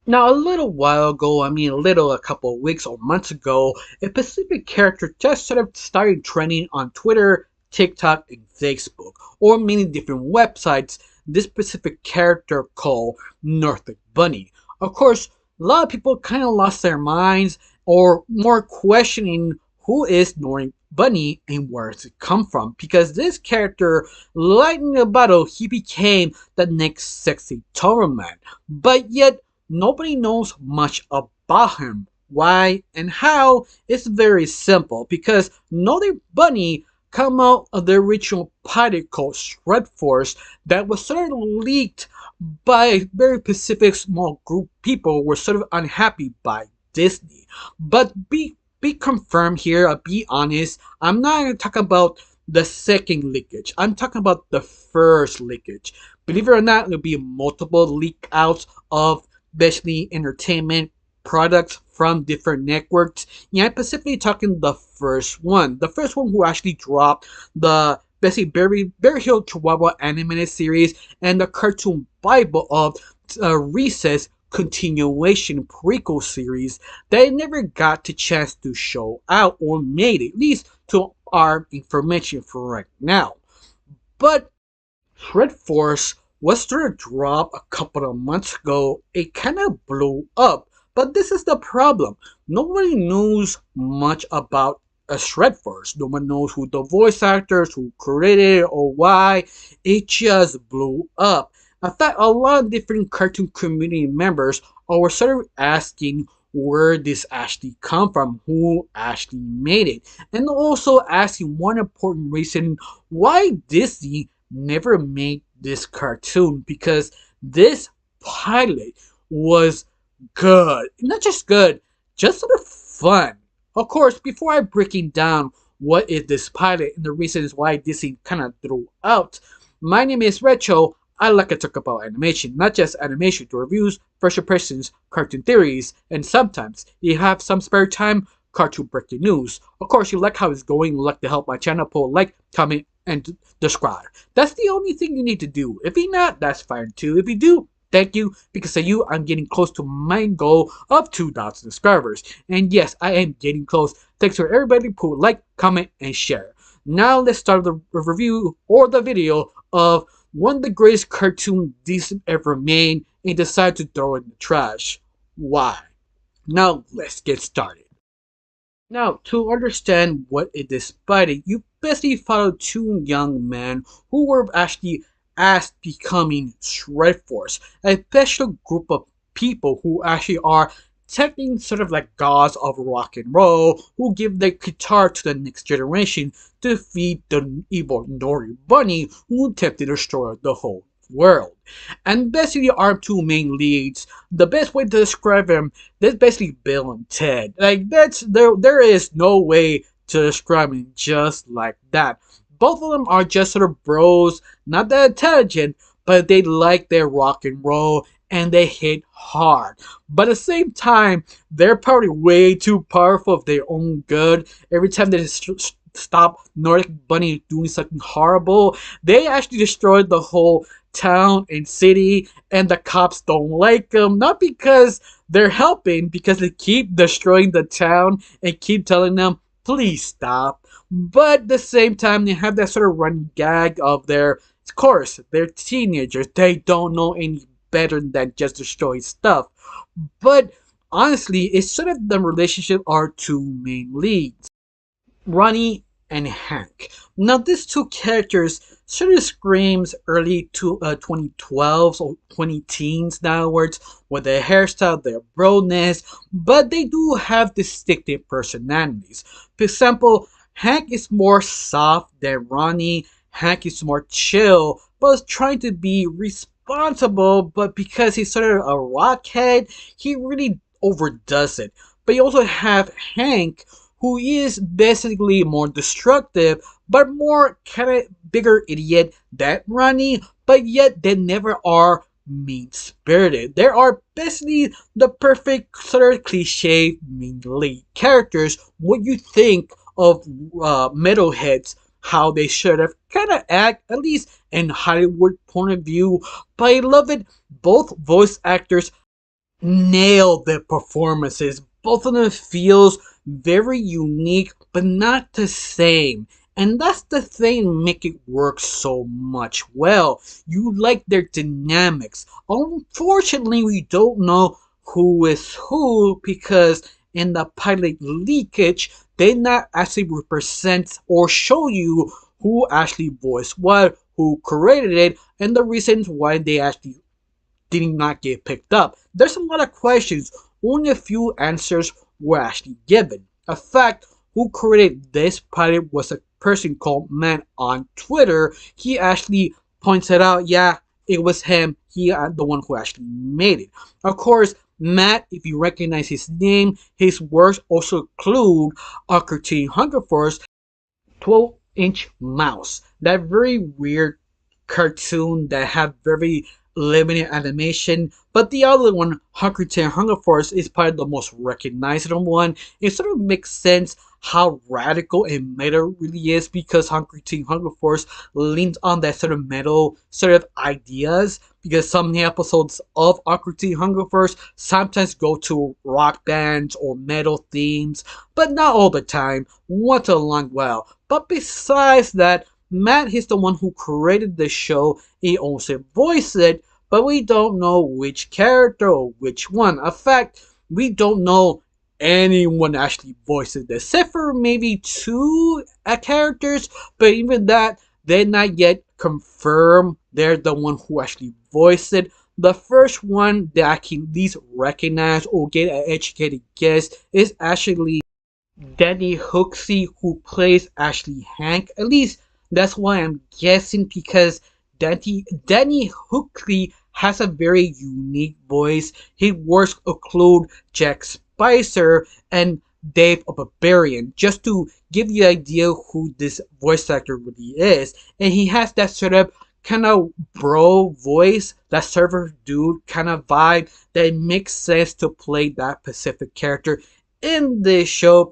Now, a little while ago, a couple of weeks or months ago, a specific character just sort of started trending on Twitter, TikTok, and Facebook, or many different websites. This specific character called Norfolk Bunny. Of course, a lot of people kind of lost their minds, or more questioning who is Norfolk Bunny and where does it come from? Because this character, lightning a bottle, he became the next sexy Torment. But yet, nobody knows much about him. Why and how? It's very simple because Naughty Bunny come out of the original pilot called Shred Force that was sort of leaked by a very specific small group of people were sort of unhappy by Disney. But be confirmed here, be honest, I'm not gonna talk about the second leakage. I'm talking about the first leakage. Believe it or not, there'll be multiple leak outs of basically entertainment products from different networks. Yeah, I'm specifically talking the first one. The first one who actually dropped the basically Barry Hill Chihuahua animated series and the cartoon Bible of Recess continuation prequel series that never got the chance to show out or made it, at least to our information for right now. But Shred Force was sort of dropped a couple of months ago. It kind of blew up. But this is the problem. Nobody knows much about a Shred Force. No one knows who the voice actors, who created it, or why. It just blew up. In fact, a lot of different cartoon community members are sort of asking where this actually come from, who actually made it, and also asking one important reason why Disney never made this cartoon, because this pilot was good. Not just good, just sort of fun. Of course, before I breaking down what is this pilot and the reasons why Disney kind of threw out, my name is Recho. I like to talk about animation, not just animation to reviews, first impressions, cartoon theories, and sometimes you have some spare time, cartoon breaking news. Of course, you like how it's going, you like to help my channel, pull like, comment, and subscribe. That's the only thing you need to do. If you not, that's fine too. If you do, thank you, because of you, I'm getting close to my goal of 2,000 subscribers. And yes, I am getting close. Thanks for everybody who like, comment, and share. Now let's start the review or the video of one of the greatest cartoon Disney ever made and decided to throw it in the trash. Why? Now let's get started. Now, to understand what it is fighting, you basically follow two young men who were actually asked becoming Shred Force, a special group of people who actually are technically sort of like gods of rock and roll, who give their guitar to the next generation to feed the evil Nori Bunny who attempted to destroy the whole world. And basically our two main leads, the best way to describe them, that's basically Bill and Ted. Like that's there is no way to describe them just like that. Both of them are just sort of bros, not that intelligent, but they like their rock and roll and they hit hard. But at the same time, they're probably way too powerful of their own good. Every time they stop Nordic Bunny doing something horrible, they actually destroyed the whole town and city, and the cops don't like them. Not because they're helping, because they keep destroying the town and keep telling them, please stop. But at the same time, they have that sort of running gag of their, of course, they're teenagers. They don't know any better than just destroy stuff. But honestly, it's sort of the relationship our two main leads, Ronnie and Hank. Now, these two characters sort of screams early to 2012s or 20 teens downwards with their hairstyle, their broness, but they do have distinctive personalities. For example, Hank is more soft than Ronnie. Hank is more chill, but is trying to be responsible, but because he's sort of a rockhead, he really overdoes it. But you also have Hank, who is basically more destructive, but more kind of bigger idiot than Ronnie, but yet they never are mean spirited. They are basically the perfect sort of cliche mean lead characters. What you think of metalheads, how they should have kind of act, at least in Hollywood point of view. But I love it. Both voice actors nailed their performances. Both of them feels very unique, but not the same. And that's the thing make it work so much well. You like their dynamics. Unfortunately, we don't know who is who because in the pilot leakage, they not actually represent or show you who actually voiced what, who created it, and the reasons why they actually did not get picked up. There's a lot of questions, only a few answers were actually given. In fact, who created this pilot was a person called Matt on Twitter. He actually pointed out, yeah, it was him. He the one who actually made it. Of course, Matt, if you recognize his name, his works also include Aqua Teen Hunger Force, 12-inch mouse. That very weird cartoon that have very limited animation. But the other one, Hunger Teen Hunger Force, is probably the most recognizable one. It sort of makes sense how radical and meta really is because Hunger Teen Hunger Force leans on that sort of metal sort of ideas because some episodes of Hunger Teen Hunger Force sometimes go to rock bands or metal themes, but not all the time, once in a long while. But besides that, Matt is the one who created the show. He also voiced it, but we don't know which character or which one. In fact, we don't know anyone actually voiced it, except for maybe two characters. But even that, they're not yet confirmed. They're the one who actually voiced it. The first one that I can at least recognize or get an educated guess is actually Danny Hooksey, who plays Ashley Hank. At least that's why I'm guessing because Danny Hooksey has a very unique voice. His works include Jack Spicer and Dave a Barbarian, just to give you an idea who this voice actor really is. And he has that sort of kind of bro voice, that server dude kind of vibe that makes sense to play that specific character in this show.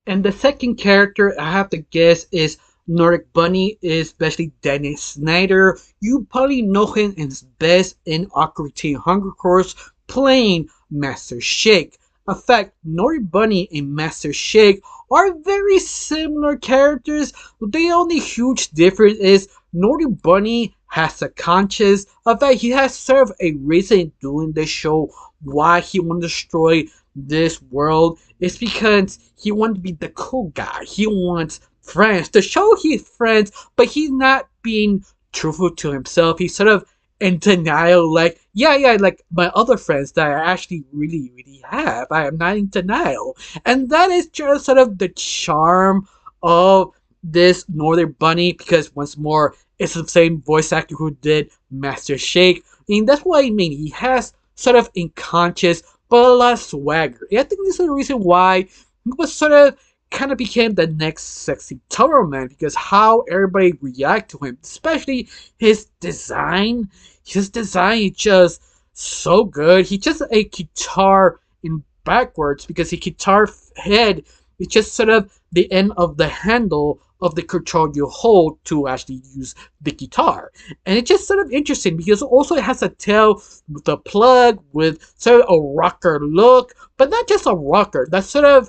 And the second character I have to guess is Nordic Bunny, especially Dennis Snyder. You probably know him as best in Aqua Teen Hunger Force playing Master Shake. In fact, Nordic Bunny and Master Shake are very similar characters. The only huge difference is Nordic Bunny has a conscience. In fact, he has served a reason doing this show why he want to destroy this world. It's because he wants to be the cool guy. He wants friends to show he's friends, but he's not being truthful to himself. He's sort of in denial, like, yeah, like my other friends that I actually really have. I am not in denial. And that is just sort of the charm of this Northern Bunny because once more, it's the same voice actor who did Master Shake. I mean, that's what I mean. He has sort of unconscious, but a lot of swagger. And I think this is the reason why he was sort of kind of became the next sexy Tower Man because how everybody react to him, especially his design. His design is just so good. He just a guitar in backwards because the guitar head is just sort of the end of the handle of the control you hold to actually use the guitar. And it's just sort of interesting because also it has a tail with a plug with sort of a rocker look, but not just a rocker. That's sort of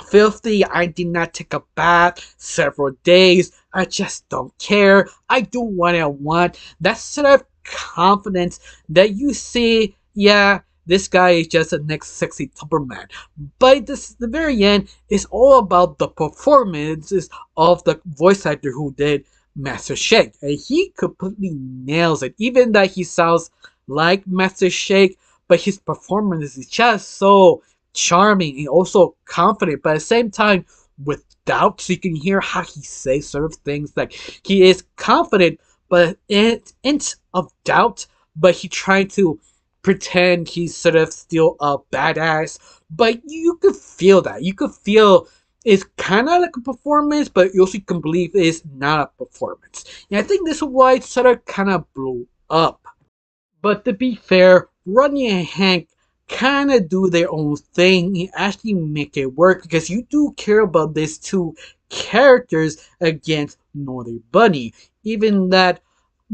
filthy. I did not take a bath several days. I just don't care. I do what I want. That sort of confidence that you see, yeah, this guy is just the next sexy Tupperman. But this, the very end is all about the performances of the voice actor who did Master Shake. And he completely nails it. Even that he sounds like Master Shake, but his performance is just so charming and also confident, but at the same time with doubt. So you can hear how he says sort of things like he is confident, but in of doubt, but he trying to pretend he's sort of still a badass. But you could feel that. You could feel it's kind of like a performance, but you also can believe it's not a performance. And I think this is why it sort of kind of blew up. But to be fair, Rodney and Hank kind of do their own thing and actually make it work because you do care about these two characters against Northern Bunny. Even that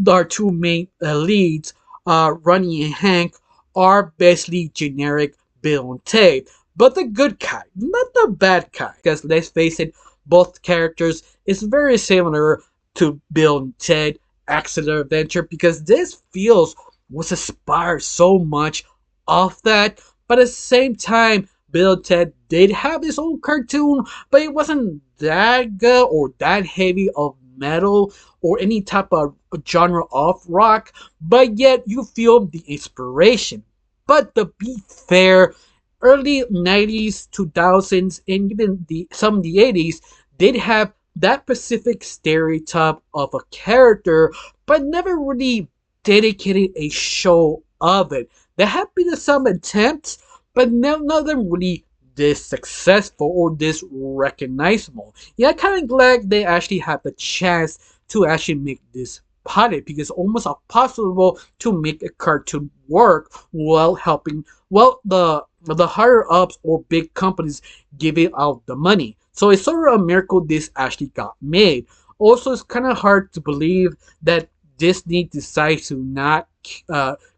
our two main leads, Ronnie and Hank, are basically generic Bill and Ted, but the good kind, not the bad kind. Because let's face it, both characters is very similar to Bill and Ted Accident Adventure because this feels was inspired so much off that, but at the same time, Bill and Ted did have his own cartoon, but it wasn't that good or that heavy of metal or any type of genre of rock, but yet you feel the inspiration. But to be fair, early 90s, 2000s, and even some of the 80s did have that specific stereotype of a character, but never really dedicated a show of it. There have been some attempts, but none of them really this successful or this recognizable. Yeah, I'm kind of glad they actually had the chance to actually make this pilot because it's almost impossible to make a cartoon work while helping the higher ups or big companies giving out the money. So it's sort of a miracle this actually got made. Also, it's kind of hard to believe that Disney decides to not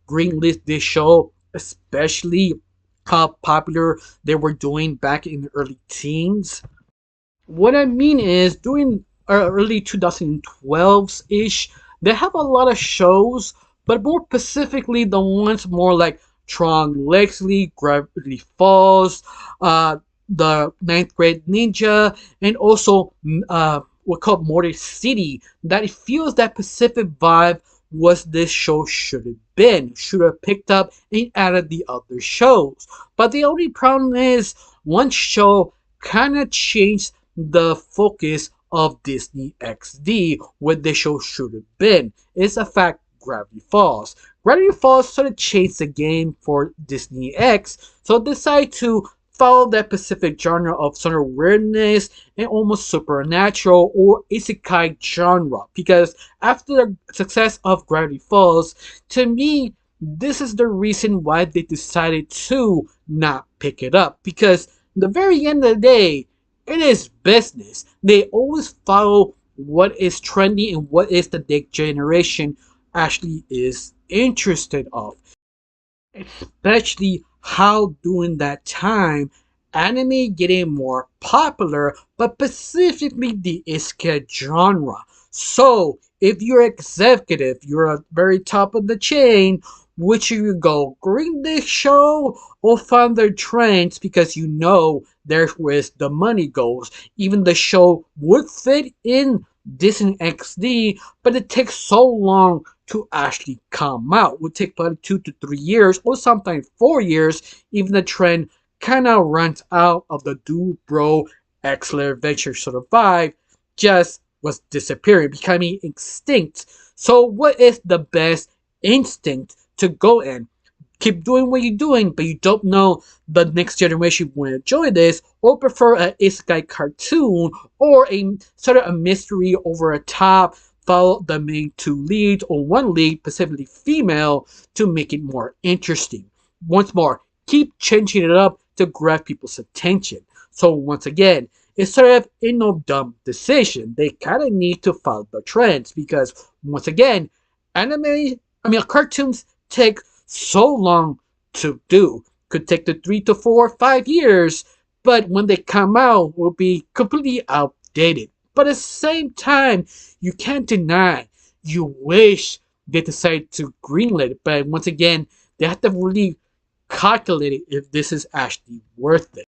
greenlist this show, especially how popular they were doing back in the early teens. What I mean is, during early 2012s ish, they have a lot of shows, but more specifically, the ones more like Tron Legacy, Gravity Falls, the Ninth Grade Ninja, and also what called Mortar City. That it feels that Pacific vibe was this show should have been, should have picked up and added the other shows. But the only problem is one show kind of changed the focus of Disney XD, what the show should have been. It's a fact Gravity Falls. Gravity Falls sort of changed the game for Disney X, so decide to follow that specific genre of sort of weirdness and almost supernatural or isekai genre. Because after the success of Gravity Falls, to me, this is the reason why they decided to not pick it up. Because the very end of the day, it is business. They always follow what is trendy and what is the next generation actually is interested of. Especially how during that time anime getting more popular, but specifically the isekai genre. So if you're executive, you're at very top of the chain, which you go green this show or fund their trends because you know there's where the money goes. Even the show would fit in Disney XD, but it takes so long to actually come out. It would take probably 2 to 3 years or sometimes 4 years. Even the trend kind of runs out of the dude bro excellent adventure sort of vibe, just was disappearing, becoming extinct. So what is the best instinct to go in? Keep doing what you're doing, but you don't know the next generation will enjoy this, or prefer a isekai cartoon or a sort of a mystery over a top, follow the main two leads or one lead, specifically female, to make it more interesting. Once more, keep changing it up to grab people's attention. So once again, it's sort of a no dumb decision. They kind of need to follow the trends because once again, cartoons take so long to do. Could take the 3 to 4 or 5 years, but when they come out, will be completely outdated. But at the same time, you can't deny you wish they decide to greenlit it. But once again, they have to really calculate it if this is actually worth it.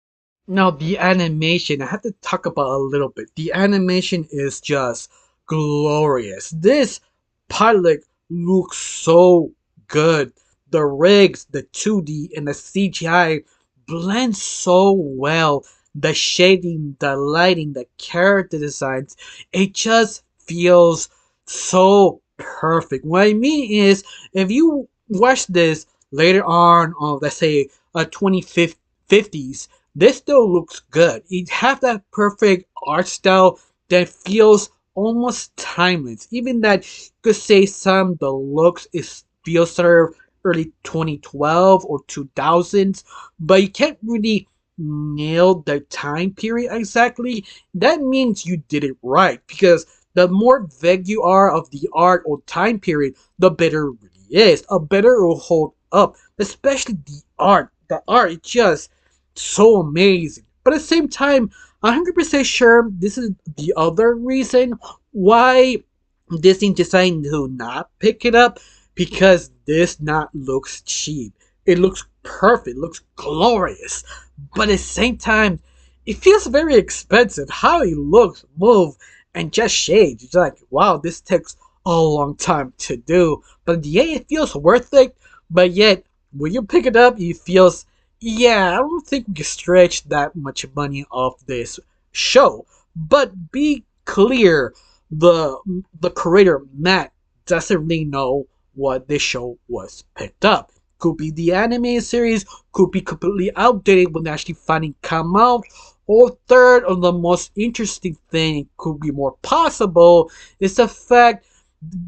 Now, the animation, I have to talk about a little bit. The animation is just glorious. This pilot looks so good. The rigs, the 2D, and the CGI blend so well. The shading, the lighting, the character designs, it just feels so perfect. What I mean is, if you watch this later on, let's say, 2050s, this still looks good. It has that perfect art style that feels almost timeless. Even that you could say some of the looks is feels sort of early 2012 or 2000s, but you can't really nail the time period exactly. That means you did it right because the more vague you are of the art or time period, the better it really is. A better it will hold up especially the art. The art is just so amazing. But at the same time, 100% sure this is the other reason why Disney decided to not pick it up, because this not looks cheap. It looks perfect, looks glorious, but at the same time, it feels very expensive. How it looks, move, and just shades. It's like, wow, this takes a long time to do. But yeah, it feels worth it. But yet, when you pick it up, it feels, yeah, I don't think we can stretch that much money off this show. But be clear, the the creator Matt doesn't really know what this show was picked up. Could be the anime series, could be completely outdated when they actually finally come out, or third, or the most interesting thing could be more possible is the fact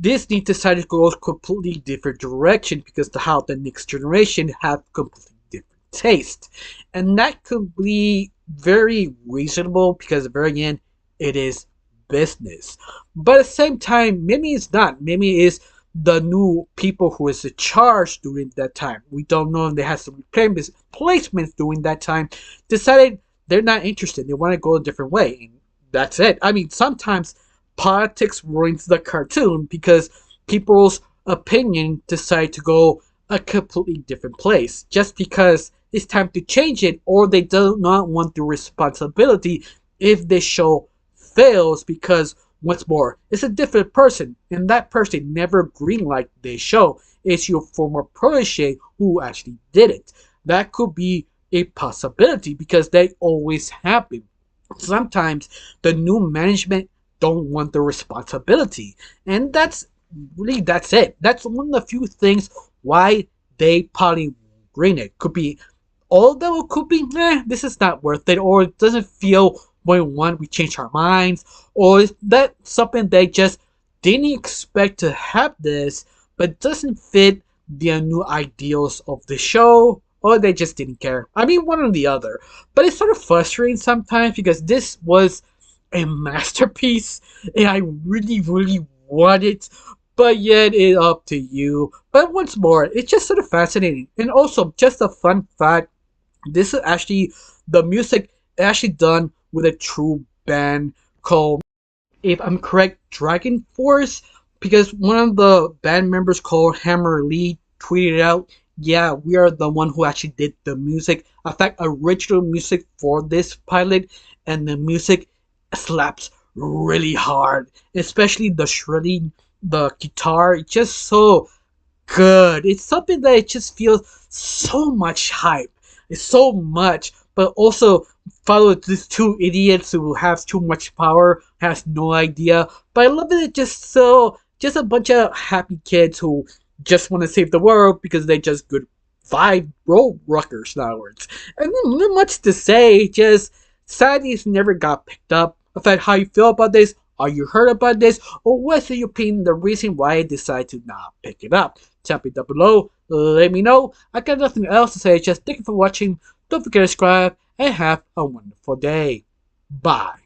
Disney decided to go a completely different direction because of how the next generation have completely different taste. And that could be very reasonable because at the very end it is business. But at the same time, maybe it's not. Maybe it's the new people who is in charge during that time. We don't know if they had some replacements during that time. Decided they're not interested. They want to go a different way. And that's it. I mean, sometimes politics ruins the cartoon because people's opinion decide to go a completely different place just because it's time to change it, or they do not want the responsibility if the show fails, because once more, it's a different person, and that person never greenlight this show. It's your former protege who actually did it. That could be a possibility because they always happen. Sometimes the new management don't want the responsibility, and that's it. That's one of the few things why they probably green it. Could be although it could be, this is not worth it, or it doesn't feel when one we change our minds, or is that something they just didn't expect to have this, but doesn't fit the new ideals of the show, or they just didn't care. I mean, one or the other. But it's sort of frustrating sometimes because this was a masterpiece, and I really, really want it. But yet, it's up to you. But once more, it's just sort of fascinating, and also just a fun fact, this is actually the music actually done with a true band called, if I'm correct, Dragon Force, because one of the band members called Hammer Lee tweeted out, yeah, we are the one who actually did the music. In fact, original music for this pilot, and the music slaps really hard, especially the shredding, the guitar, it's just so good. It's something that it just feels so much hype. It's so much, but also follow these two idiots who have too much power, has no idea. But I love it just so just a bunch of happy kids who just want to save the world because they just good vibe road rockers nowadays. And then not much to say, just sadly it's never got picked up. In fact, how you feel about this? Are you heard about this? Or what's your opinion, the reason why I decided to not pick it up? Tell me down below, let me know. I got nothing else to say, just thank you for watching. Don't forget to subscribe, and have a wonderful day. Bye.